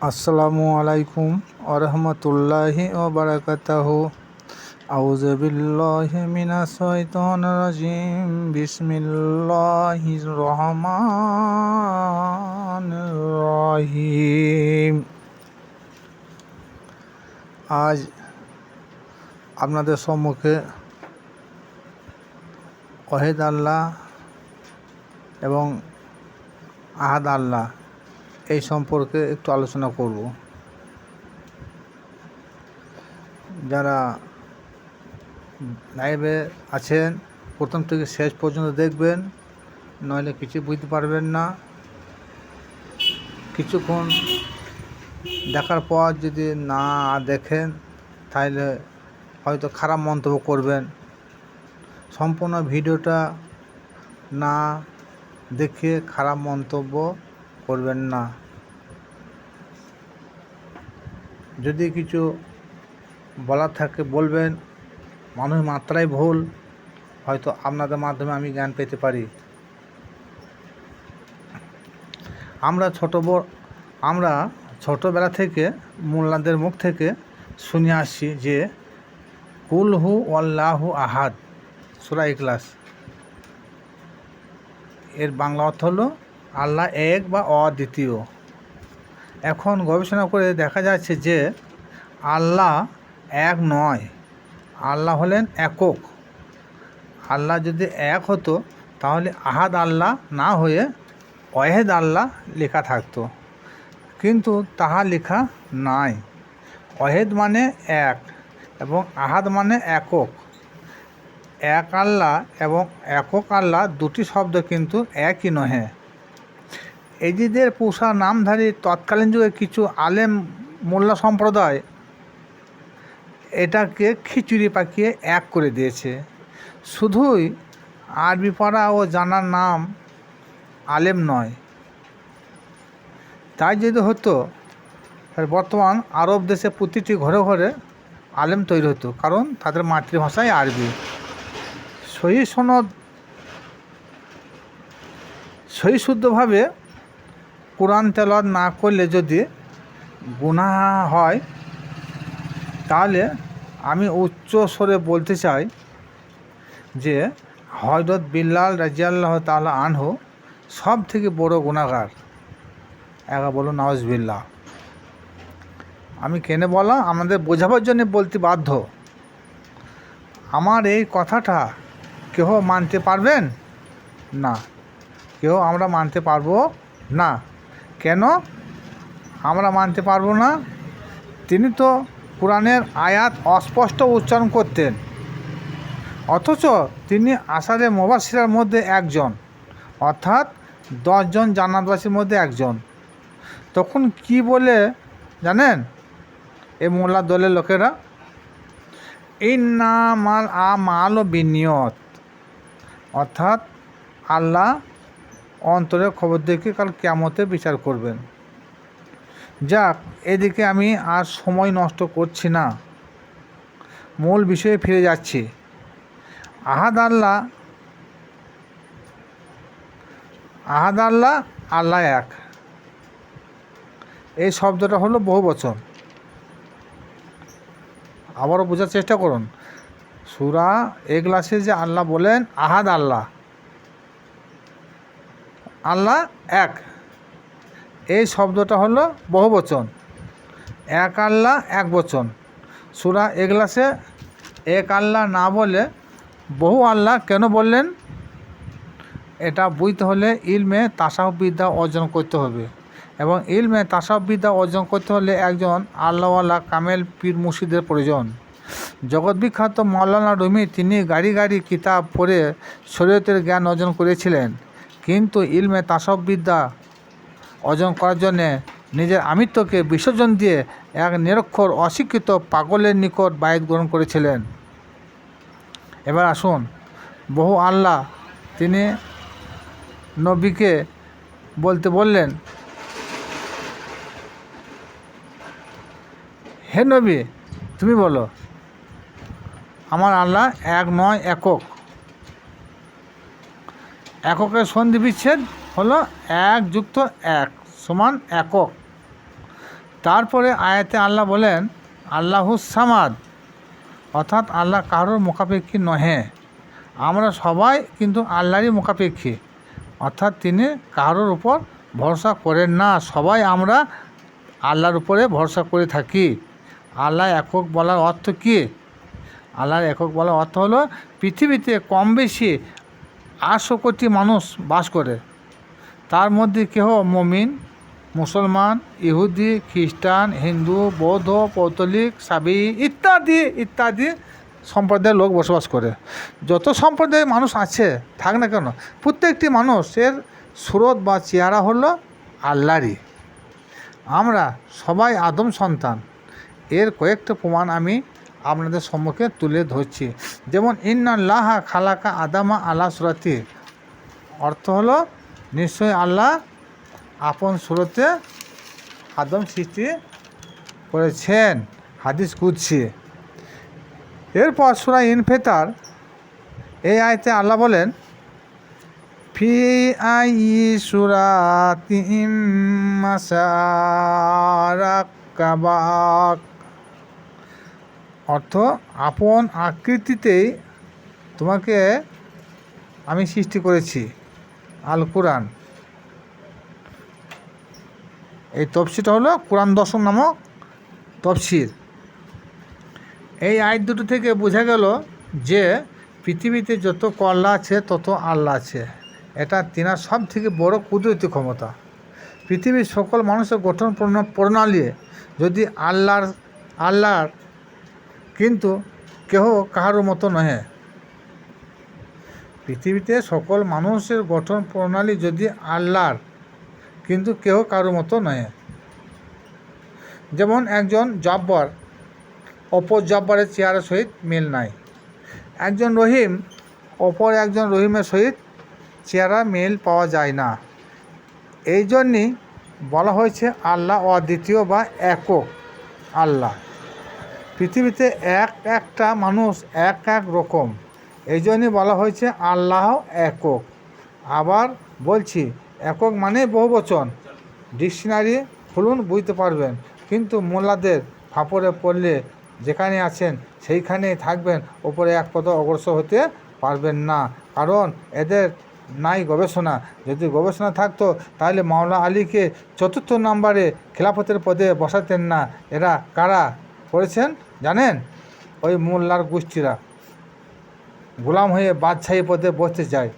আসসালামু আলাইকুম ওরহমতুল্লাহি ওবারাকাতাহু। আউযু বিল্লাহি মিনাশ শাইতানির রাজিম। বিসমিল্লাহির রহমানির রহিম। আজ আপনাদের সম্মুখে ওয়াহিদ আল্লাহ এবং আহাদ আল্লাহ এই সম্পর্কে একটু আলোচনা করব। যারা লাইভে আছেন প্রথম থেকে শেষ পর্যন্ত দেখবেন, নইলে কিছু বুঝতে পারবেন না। কিছুক্ষণ দেখার পর যদি না দেখেন তাহলে হয়তো খারাপ মন্তব্য করবেন। সম্পূর্ণ ভিডিওটা না দেখে খারাপ মন্তব্য করবেন না। যদি কিছু বলার থাকে বলবেন, মানুষ মাত্রাই ভুল, হয়তো আপনাদের মাধ্যমে আমি জ্ঞান পেতে পারি। আমরা ছোটোবেলা থেকে মোল্লাদের মুখ থেকে শুনে আসছি যে কুল হু আল্লাহু আহাদ, সূরা ইখলাস, এর বাংলা অর্থ হলো আল্লাহ এক বা অদ্বিতীয়। এখন গবেষণা করে দেখা যাচ্ছে যে আল্লাহ এক নয়, আল্লাহ হলেন একক। আল্লাহ যদি এক হতো তাহলে আহাদ আল্লাহ না হয়ে ওয়াহিদ আল্লাহ লেখা থাকতো, কিন্তু তাহা লেখা নাই। ওয়াহিদ মানে এক এবং আহাদ মানে একক। এক আল্লাহ এবং একক আল্লাহ দুটি শব্দ কিন্তু একই নহে। এজিদের পুষা নামধারী তৎকালীন যুগে কিছু আলেম মোল্লা সম্প্রদায় এটাকে খিচুড়ি পাকিয়ে এক করে দিয়েছে। শুধুই আরবি পড়া ও জানার নাম আলেম নয়। তাই যদি হতো বর্তমান আরব দেশে প্রতিটি ঘরে ঘরে আলেম তৈরি হতো, কারণ তাদের মাতৃভাষাই আরবি। সহি শুদ্ধভাবে কোরআন তেলাওয়াত না করলে যদি গুনাহ হয়, তাহলে আমি উচ্চ স্বরে বলতে চাই যে হযরত বিল্লাল রাদিয়াল্লাহু তাআলা আনহু সব থেকে বড় গুনাহগার। একা বলো নাউজুবিল্লাহ। আমি কেন বলা, আমাদের বোঝাবার জন্য বলতে বাধ্য। আমার এই কথাটা কেউ মানতে পারবেন না, কেউ আমরা মানতে পারবো না। কেন আমরা মানতে পারবো না? তিনি তো কোরআনের আয়াত অস্পষ্ট উচ্চারণ করতেন, অথচ তিনি আশারে মুবাশশিরার মধ্যে একজন, অর্থাৎ 10 জন জান্নাতবাসীর মধ্যে একজন। তখন কি বলে জানেন এই মোল্লা দলের লোকেরা? ইন্নামাল আমালু বিন্নিয়ত, অর্থাৎ আল্লাহ অন্তরের খবর দেখে কাল কিয়ামতে বিচার করবেন। যাক, এদিকে আমি আর সময় নষ্ট করছি না, মূল বিষয়ে ফিরে যাচ্ছি। আহাদ আল্লাহ আল্লাহ এক, এই শব্দটা হলো বহুবচন। আবারও বোঝার চেষ্টা করুন। সূরা ইখলাসে যে আল্লাহ বলেন আহাদ আল্লাহ এক, এই শব্দটা হলো বহুবচন। এক আল্লাহ এক বচন। সূরা ইখলাসে এক আল্লাহ না বলে বহু আল্লাহ কেন বললেন? এটা বুঝতে হলে ইলমে তাসাউফ বিদ্যা অর্জন করতে হবে, এবং ইলমে তাসাউফ বিদ্যা অর্জন করতে হলে একজন আল্লাহওয়ালা কামেল পীর মুর্শিদের প্রয়োজন। জগৎবিখ্যাত মাওলানা রুমি তিনি গাড়ি গাড়ি কিতাব পড়ে শরীয়তের জ্ঞান অর্জন করেছিলেন, কিন্তু ইলমে তাসাউফ বিদ্যা অর্জন করার জন্যে নিজের আমিত্বকে বিসর্জন দিয়ে এক নিরক্ষর অশিক্ষিত পাগলের নিকট বায়াত গ্রহণ করেছিলেন। এবার আসুন, বহু আল্লাহ তিনি নবীকে বলতে বললেন, হে নবী তুমি বলো আমার আল্লাহ এক নয় একক। এককের সন্ধি বিচ্ছেদ হলো 1 + 1 = একক। তারপরে আয়াতে আল্লাহ বলেন আল্লাহুস সামাদ, অর্থাৎ আল্লাহ কারোর মুখাপেক্ষী নহে। আমরা সবাই কিন্তু আল্লাহরই মুখাপেক্ষী, অর্থাৎ তিনি কারোর উপর ভরসা করেন না। সবাই আমরা আল্লাহর উপরে ভরসা করে থাকি। আল্লাহ একক বলার অর্থ কী? আল্লাহর একক বলার অর্থ হলো পৃথিবীতে কম বেশি 800 কোটি মানুষ বাস করে। তার মধ্যে কেহ মুমিন, মুসলমান, ইহুদি, খ্রিস্টান, হিন্দু, বৌদ্ধ, পৌত্তলিক, সাবি ইত্যাদি ইত্যাদি সম্প্রদায়ের লোক বসবাস করে। যত সম্প্রদায়ের মানুষ আছে থাক না কেন, প্রত্যেকটি মানুষের সুরত বা চেহারা হলো আল্লাহরই। আমরা সবাই আদম সন্তান। এর কয়েকটা প্রমাণ আমি আপনাদের সম্মুখে তুলে ধরছি। যেমন ইন্নাল্লাহা খালাকা আদামা আলা সুরাতি, অর্থ হলো নিশ্চয়ই আল্লাহ আপন সুরতে আদম সৃষ্টি করেছেন, হাদিস কুদসি। এরপর সূরা ইনফিতার এই আয়াতে আল্লাহ বলেন ফি আইয়ি সূরাতিম মাসারাকাবাক, অর্থ আপন আকৃতিতেই তোমাকে আমি সৃষ্টি করেছি। আল কুরআন, এই তফসিরটা হলো কুরআন দশম নামক তফসির। এই আয়াত দুটো থেকে বোঝা গেল যে পৃথিবীতে যত কল্লা আছে তত আল্লাহ আছে। এটা তিনার সব থেকে বড় কুদরতি ক্ষমতা। পৃথিবীর সকল মানুষের গঠন প্রণালী যদি আল্লাহর কিন্তু কেহ কাহারও মতো নহে। পৃথিবীতে সকল মানুষের গঠন প্রণালী যদি আল্লাহর কিন্তু কেহ কারোর মতো নয়। যেমন একজন জব্বার অপর জব্বারের চেহারার সহিত মিল নাই। একজন রহিম অপর একজন রহিমের সহিত চেহারা মিল পাওয়া যায় না। এই জন্যই বলা হয়েছে আল্লাহ অদ্বিতীয় বা একক আল্লাহ। পৃথিবীতে একটা মানুষ এক রকম, এই জন্যই বলা হয়েছে আল্লাহ একক। আবার বলছি, একক মানে বহুবচন। ডিকশনারি খুলুন, বুঝতে পারবেন। কিন্তু মোল্লাদের ফাপড়ে পড়লে যেখানে আছেন সেইখানেই থাকবেন, ওপরে এক পদ অগ্রসর হতে পারবেন না, কারণ এদের নাই গবেষণা। যদি গবেষণা থাকতো তাহলে মাওলা আলীকে 4র্থ নম্বরে খেলাফতের পদে বসাতেন না। এরা কারা করেছেন জানেন? ওই মোল্লার গোষ্ঠীরা গোলাম হয়ে বাদশাহী পদে বসতে চায়।